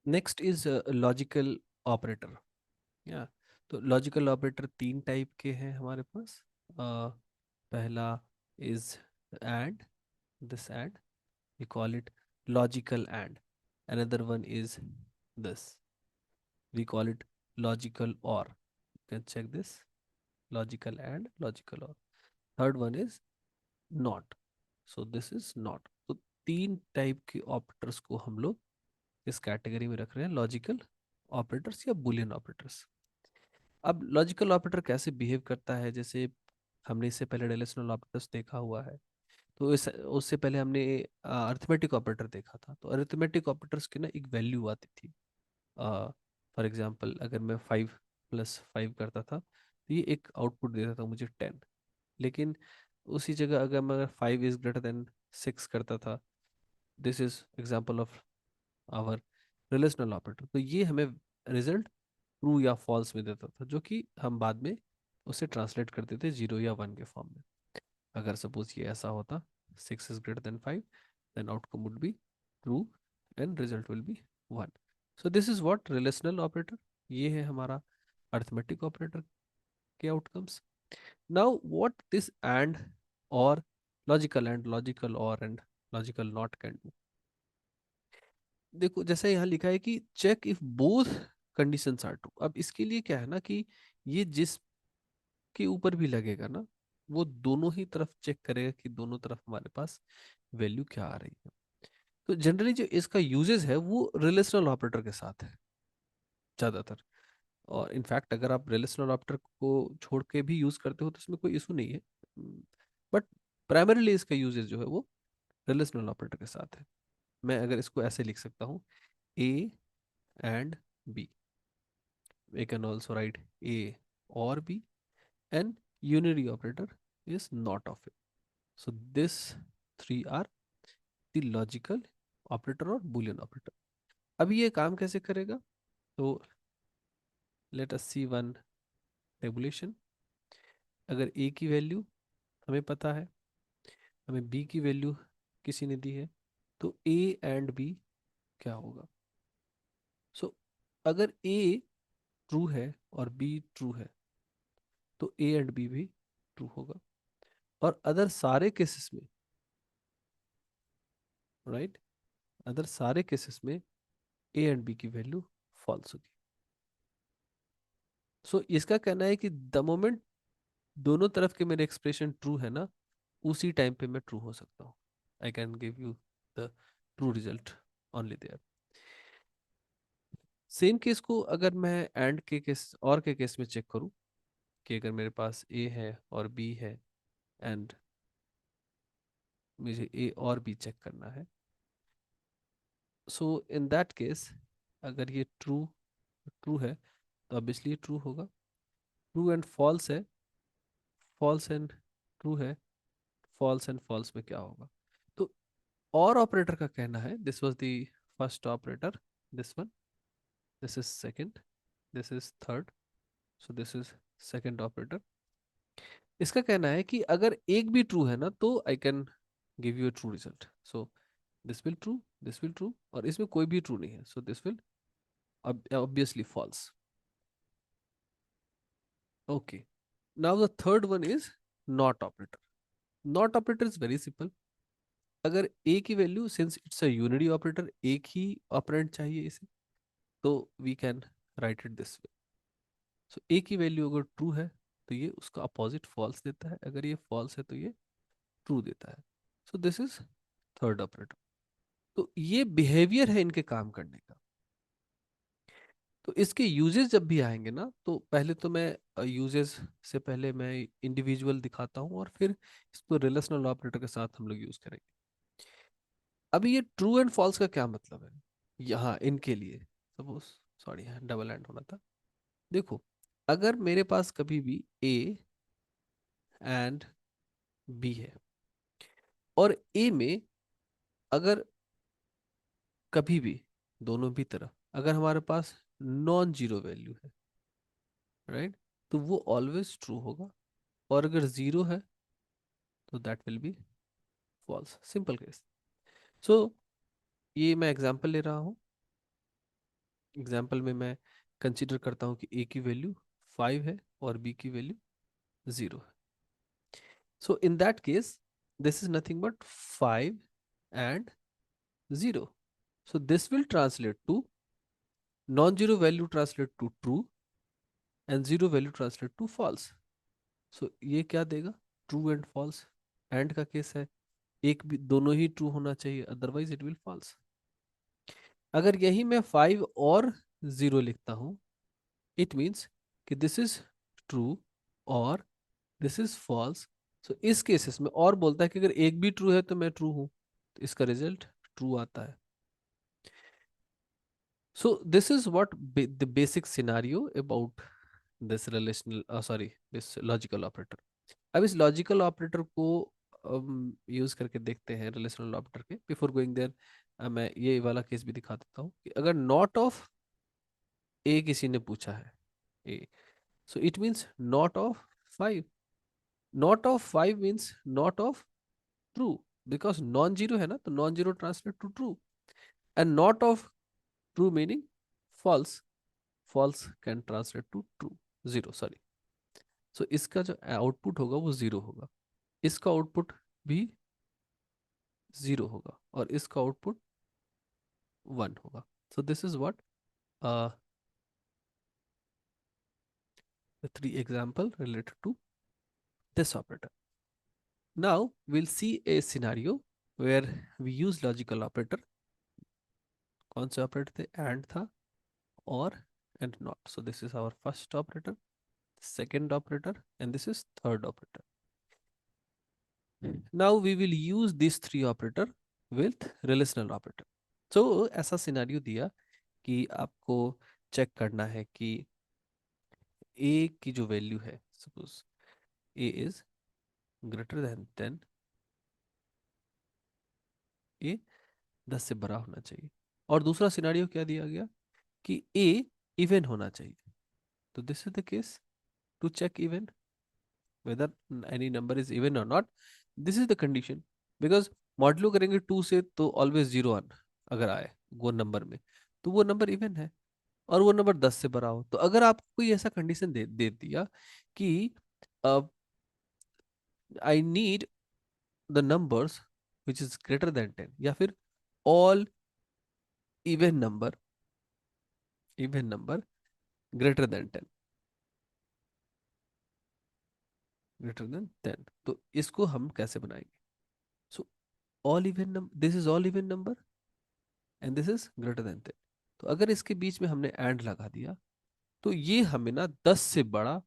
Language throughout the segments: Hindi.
Next is logical operator. या तो लॉजिकल ऑपरेटर तीन टाइप के हैं हमारे पास। पहला is and, this and we call it logical and. Another one is this, we call it logical or. You can check this, logical and logical or. Third one is not, so this is not. तो तीन टाइप के ऑपरेटर्स को हम लोग इस कैटेगरी में रख रहे हैं, लॉजिकल ऑपरेटर्स या बुलियन ऑपरेटर्स। अब लॉजिकल ऑपरेटर कैसे बिहेव करता है, जैसे हमने इससे पहले रिलेशनल ऑपरेटर्स देखा हुआ है, तो इस उससे पहले हमने अरिथमेटिक ऑपरेटर देखा था। तो अरिथमेटिक ऑपरेटर्स की ना एक वैल्यू आती थी। फॉर एग्जांपल अगर मैं 5 + 5 करता था तो ये एक आउटपुट देता था मुझे 10। लेकिन उसी जगह अगर मैं 5 > 6 करता था, this is example of our relational operator, तो ये हमें रिजल्ट ट्रू या फॉल्स में देता था, जो कि हम बाद में उसे ट्रांसलेट करते थे 0 या 1 के फॉर्म में। अगर सपोज ये ऐसा होता, 6 is greater than 5, then outcome would be true and result will be 1. So this is what relational operator, ये है हमारा arithmetic operator के outcomes. Now what this and or logical or and logical not can do, देखो जैसे यहाँ लिखा है कि check if both conditions are true। अब इसके लिए क्या है ना कि ये जिस के ऊपर भी लगेगा ना, वो दोनों ही तरफ चेक करेगा कि दोनों तरफ हमारे पास वैल्यू क्या आ रही है। तो जनरली जो इसका यूजेस है वो रिलेशनल ऑपरेटर के साथ है ज़्यादातर। और इनफैक्ट अगर आप रिलेशनल ऑपरेटर को छोड़ के भी यूज़ करते हो तो इसमें कोई इशू नहीं है, बट प्राइमरीली इसका यूजेस जो है वो रिलेशनल ऑपरेटर के साथ है। मैं अगर इसको ऐसे लिख सकता हूँ, A and B, we can also write A और B, and unary operator is not of it. So this three are the logical operator और बूलियन ऑपरेटर। अब ये काम कैसे करेगा, तो let us see one tabulation. अगर ए की वैल्यू हमें पता है, हमें बी की वैल्यू किसी ने दी है, तो ए एंड बी क्या होगा। सो अगर ए ट्रू है और बी ट्रू है तो ए एंड बी भी ट्रू होगा। और अदर सारे केसेस में, राइट, अदर सारे केसेस में ए एंड बी की वैल्यू फॉल्स होगी। सो इसका कहना है कि द मोमेंट दोनों तरफ के मेरे एक्सप्रेशन ट्रू है ना, उसी टाइम पे मैं ट्रू हो सकता हूँ। I can give you the true result only there. Same case को अगर मैं एंड के केस और के केस में चेक करूँ, कि अगर मेरे पास ए है और बी है एंड मुझे ए और बी चेक करना है, सो इन दैट केस अगर ये ट्रू ट्रू है तो ऑब्वियसली ट्रू होगा। ट्रू एंड फॉल्स है, फॉल्स एंड ट्रू है, फॉल्स एंड फॉल्स में क्या होगा। तो और ऑपरेटर का कहना है, this was the first operator, this one, this is second, this is third, so this is second operator. इसका कहना है कि अगर एक भी ट्रू है ना तो I can give you a true result. So this will true, this will true, और इसमें कोई भी ट्रू नहीं है, so this will obviously false. Okay, now the third one is not operator. Not operator is very simple. अगर ए की value, since it's a unity operator, एक ही ऑपरेंड चाहिए इसे, तो we can write it this way. So A की वैल्यू अगर ट्रू है तो ये उसका अपोजिट फॉल्स देता है, अगर ये फॉल्स है तो ये ट्रू देता है। So this is third operator. तो ये बिहेवियर है इनके काम करने का। तो इसके यूजेस जब भी आएंगे ना, तो पहले तो मैं यूजेस से पहले मैं इंडिविजुअल दिखाता हूँ और फिर इसको रिलेशनल ऑपरेटर के साथ हम लोग यूज करेंगे। अभी ये ट्रू एंड फॉल्स का क्या मतलब है यहाँ इनके लिए, सपोज, सॉरी डबल एंड होना था। देखो, अगर मेरे पास कभी भी ए एंड बी है और ए में अगर कभी भी दोनों भी तरफ अगर हमारे पास नॉन जीरो वैल्यू है, राइट, तो वो ऑलवेज ट्रू होगा। और अगर जीरो है तो that will be false, simple case. So ये मैं एग्जांपल ले रहा हूँ। एग्जाम्पल में मैं कंसिडर करता हूँ कि ए की वैल्यू 5 है और बी की वैल्यू 0 है. So in that case, this is nothing but 5 and 0. So this will translate to non-zero value translate to true and zero value translate to false. So ये क्या देगा? True and false. And का केस है, एक भी दोनों ही true होना चाहिए, otherwise it will false. अगर यही मैं 5 और 0 लिखता हूँ, it means कि this is true और दिस इज फॉल्स. सो इस केसेस में और बोलता है कि अगर एक भी ट्रू है तो मैं ट्रू हूं, तो इसका रिजल्ट ट्रू आता है. So this is what the basic scenario about this relational sorry this logical operator. अब इस लॉजिकल ऑपरेटर को यूज करके देखते हैं रिलेशनल ऑपरेटर के. बिफोर गोइंग देयर मैं ये वाला केस भी दिखा देता हूँ कि अगर नॉट ऑफ ए किसी ने पूछा है A, so it means not of 5. Not of 5 means not of true, because non zero है ना, तो non zero translate to true. And not of true meaning false. False can translate to true, zero sorry. So इसका जो आउटपुट होगा वो जीरो होगा, इसका आउटपुट भी जीरो होगा और इसका आउटपुट 1 होगा. So this is what the three example related to this operator. Now we'll see a scenario where we use logical operator. कौन से ऑपरेटर थे? एंड था और and not. So this is our first operator, second operator, and this is third operator. Now we will use these three operator with relational operator. So ऐसा सिनेरियो दिया कि आपको चेक करना है कि a की जो वैल्यू है, suppose a is greater than 10, a 10 से बड़ा होना चाहिए. और दूसरा सिनेरियो क्या दिया गया कि a इवन होना चाहिए. तो this is the case to check even whether any number is even or not. This is the condition, because modulo करेंगे 2 से तो ऑलवेज 0 1 अगर आए वो नंबर में, तो वो नंबर इवन है और वो नंबर 10 से बड़ा हो. तो अगर आपको कोई ऐसा कंडीशन दे दिया कि I need the numbers which is greater than 10, या फिर all even number greater than 10, तो इसको हम कैसे बनाएंगे? So all even number, this is all even number and this is greater than 10. तो अगर इसके बीच में हमने एंड लगा दिया तो ये हमें ना 10 से बड़ा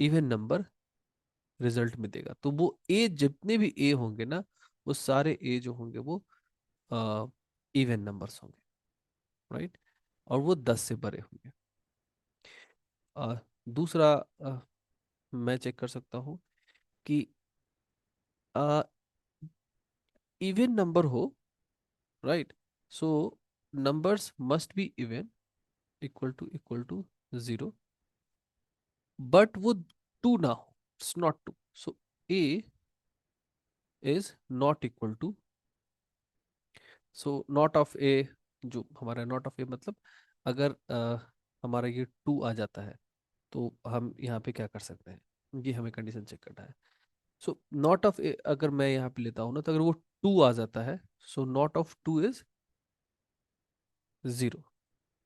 इवन नंबर रिजल्ट में देगा. तो वो ए, जितने भी ए होंगे ना, वो सारे ए जो होंगे वो इवन नंबर्स होंगे, राइट. और वो 10 से बड़े होंगे. अ, दूसरा मैं चेक कर सकता हूँ कि इवन नंबर हो, right. So numbers must be even, equal to 0, but वो 2 ना हो. It's not 2. So A is not equal to, so not of A, जो हमारा नॉट ऑफ ए मतलब अगर हमारा ये 2 आ जाता है तो हम यहाँ पे क्या कर सकते हैं, ये हमें कंडीशन चेक करना है. सो नॉट ऑफ ए अगर मैं यहाँ पे लेता हूँ ना, तो अगर वो 2 आ जाता है, सो not of 2 is 0,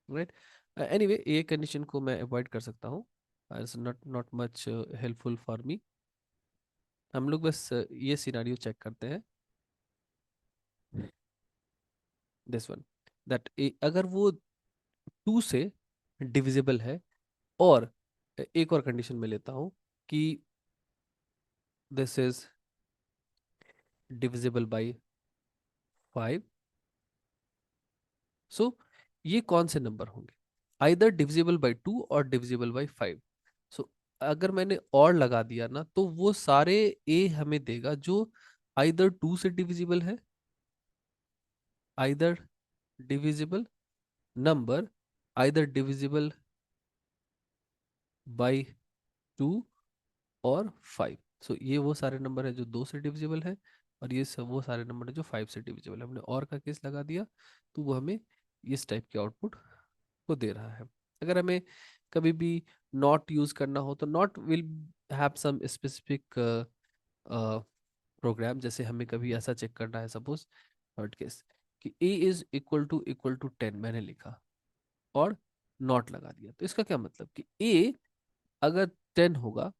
right. Anyway ये कंडीशन को मैं अवॉइड कर सकता हूँ, it's not not much helpful for me. हम लोग बस ये सिनारियो चेक करते हैं, दिस वन, दैट अगर वो 2 से डिविजिबल है, और एक और कंडीशन में लेता हूं कि दिस इज डिविजिबल बाय 5. सो ये कौन से नंबर होंगे? आइदर डिविजिबल बाय 2 और डिविजिबल बाय 5. सो अगर मैंने और लगा दिया ना, तो वो सारे ए हमें देगा जो आइदर 2 से डिविजिबल है, either divisible number, either divisible by 2 और 5. सो ये वो सारे नंबर है जो 2 से डिविजिबल है, और ये सब वो सारे नंबर है जो 5 से डिविजिबल है. हमने और का केस लगा दिया तो वो हमें इस टाइप के आउटपुट को दे रहा है। अगर हमें कभी भी नॉट यूज करना हो तो not will have some specific program. जैसे हमें कभी ऐसा चेक करना है, सपोज थर्ड केस कि a इज इक्वल टू 10 मैंने लिखा और नॉट लगा दिया, तो इसका क्या मतलब कि a अगर 10 होगा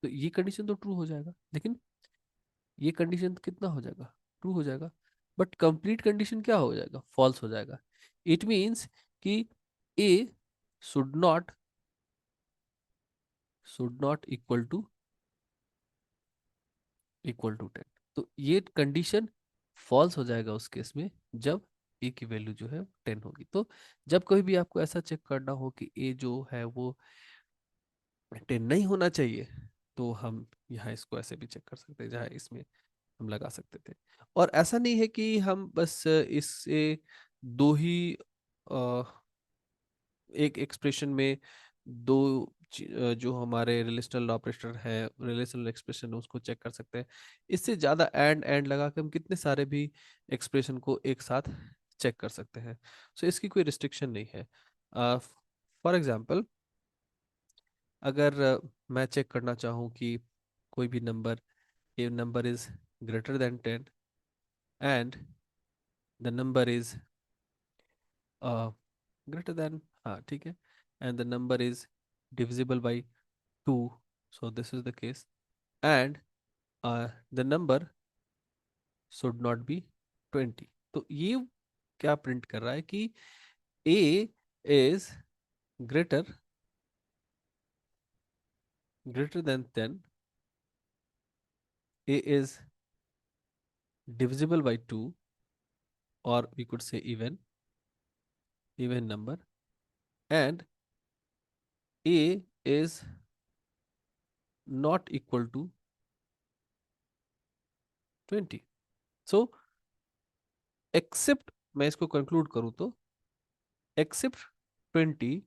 तो ये कंडीशन तो ट्रू हो जाएगा, लेकिन ये कंडीशन कितना हो जाएगा, ट्रू हो जाएगा, बट कंप्लीट कंडीशन क्या हो जाएगा, फॉल्स हो जाएगा। इट मीन्स कि a should not equal to 10। तो ये कंडीशन फॉल्स हो जाएगा उस केस में जब a की वैल्यू जो है 10 होगी। तो जब कभी भी आपको ऐसा चेक करना हो कि a जो है वो 10 नहीं होना चाहिए, तो हम यहाँ इसको ऐसे भी चेक कर सकते हैं, जहाँ इसमें हम लगा सकते थे। और ऐसा नहीं है कि हम बस इससे दो ही एक एक्सप्रेशन में दो जो हमारे रिलेशनल ऑपरेटर है, रिलेशनल एक्सप्रेशन उसको चेक कर सकते हैं। इससे ज़्यादा एंड लगा के हम कितने सारे भी एक्सप्रेशन को एक साथ चेक कर सकते हैं। सो इसकी कोई रिस्ट्रिक्शन नहीं है। फॉर एग्जांपल, अगर मैं चेक करना चाहूँ कि कोई भी number, A number is greater than 10 and the number is greater than, हाँ ठीक है, and the number is divisible by 2, so this is the case, and the number should not be 20। तो ये क्या प्रिंट कर रहा है कि a is greater than 10, a is divisible by 2, or we could say even number, and a is not equal to 20। so except, मैं इसको कंक्लूड करूं तो except 20,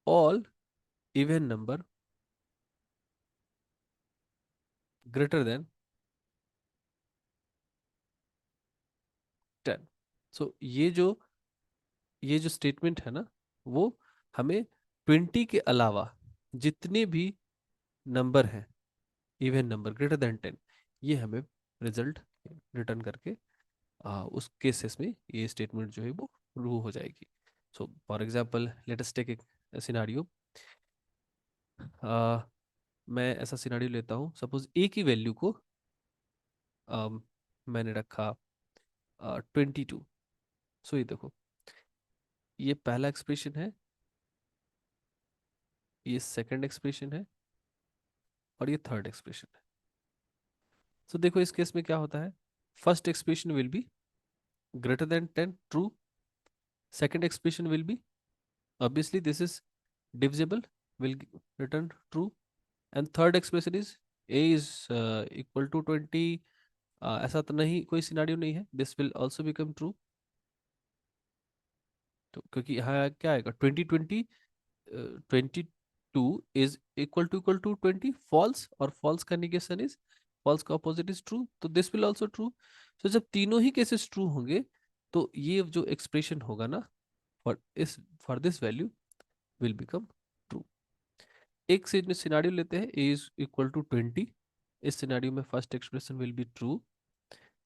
all even number greater than 10। सो ये जो स्टेटमेंट है ना, वो हमें 20 के अलावा जितने भी नंबर हैं, इवन नंबर ग्रेटर देन 10, ये हमें रिजल्ट रिटर्न करके उस केसेस में ये स्टेटमेंट जो है वो ट्रू हो जाएगी। So for example, let us take a scenario. मैं ऐसा सिनेरियो लेता हूँ, सपोज ए की वैल्यू को मैंने रखा 22। सो ये देखो, ये पहला एक्सप्रेशन है, ये सेकंड एक्सप्रेशन है, और ये थर्ड एक्सप्रेशन है। तो देखो इस केस में क्या होता है, first expression will be greater than 10, true. Second expression will be, obviously this is divisible, will return true. And third expression is a is equal to 20। ऐसा तो नहीं, कोई सिनारियो नहीं है, this will also become true. तो क्योंकि यहाँ क्या आएगा, 22 इज इक्वल टू 20, फॉल्स, और फॉल्स का निगेशन इज फॉल्स का अपोजिट इज ट्रू, तो दिस विल ऑल्सो ट्रू। तो जब तीनों ही केसेस ट्रू होंगे, तो ये जो एक्सप्रेशन होगा ना, for this value will become true. एक सिनारियो लेते हैं, ए इज इक्वल टू 20। इस सिनारियो में first expression will be true,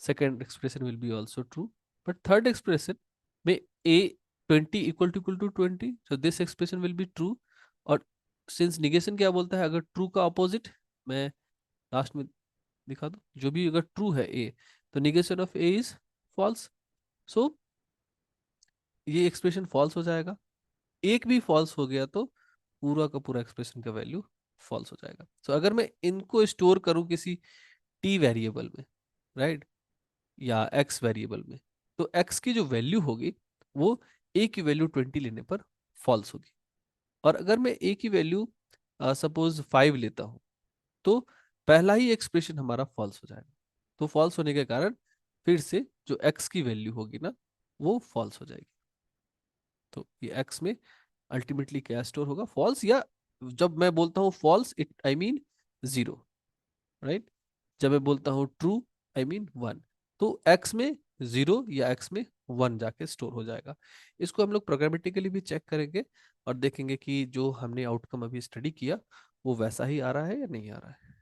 second expression will be also true, but third expression में a 20 equal to 20, so this expression will be true. और सिंस निगेशन क्या बोलता है, अगर ट्रू का अपोजिट, मैं लास्ट में दिखा दूं, जो भी अगर ट्रू है ए, तो negation of A is false. So ये एक्सप्रेशन फॉल्स हो जाएगा। एक भी फॉल्स हो गया तो पूरा का पूरा एक्सप्रेशन का वैल्यू फॉल्स हो जाएगा। सो अगर मैं इनको स्टोर करूं किसी टी वेरिएबल में, राइट, या एक्स वेरिएबल में, तो एक्स की जो वैल्यू होगी वो ए की वैल्यू 20 लेने पर फॉल्स होगी। और अगर मैं ए की वैल्यू सपोज 5 लेता हूँ, तो पहला ही एक्सप्रेशन हमारा फॉल्स हो जाएगा। तो फॉल्स होने के कारण फिर से जो एक्स की वैल्यू होगी ना, वो फॉल्स हो जाएगी। तो ये एक्स में अल्टीमेटली क्या स्टोर होगा, फॉल्स, या जब मैं बोलता हूँ false, it I mean 0, right. जब मैं बोलता हूँ ट्रू, आई मीन 1। तो एक्स में 0 या एक्स में वन जाके स्टोर हो जाएगा। इसको हम लोग प्रोग्रामेटिकली भी चेक करेंगे और देखेंगे कि जो हमने आउटकम अभी स्टडी किया वो वैसा ही आ रहा है या नहीं आ रहा है।